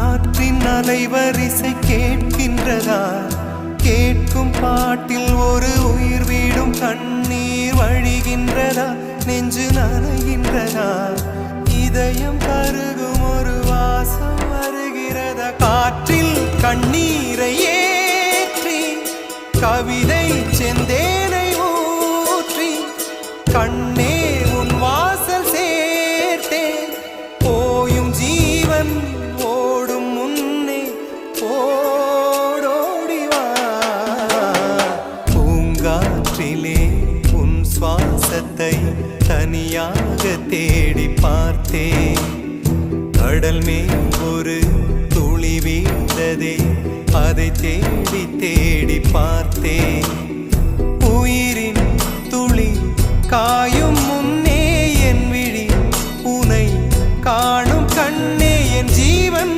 காற்றின் அலைவரிசை கேட்கின்றதா? கேட்கும் பாட்டில் ஒரு உயிர் வீடும் கண்ணீர் வழிகின்றதா? நெஞ்சு நனைகின்றதா? இதயம் கருகும் ஒரு வாசம் வருகிறதா? காற்றில் கண்ணீரை ஏற்றி கவிதை செந்தேனை ஊற்றி கண்ணே உன் வாசல் சேர்த்தேன். போயும் ஜீவன் ஓடும் முன்னே ஓடோடிவா. பூங்காற்றிலே உன் சுவாசத்தை தனியாக தேடி பார்த்தேன். கடல் மேல் ஒரு துளி வீழ்ந்ததே, அதை தேடி தேடி பார்த்தேன்.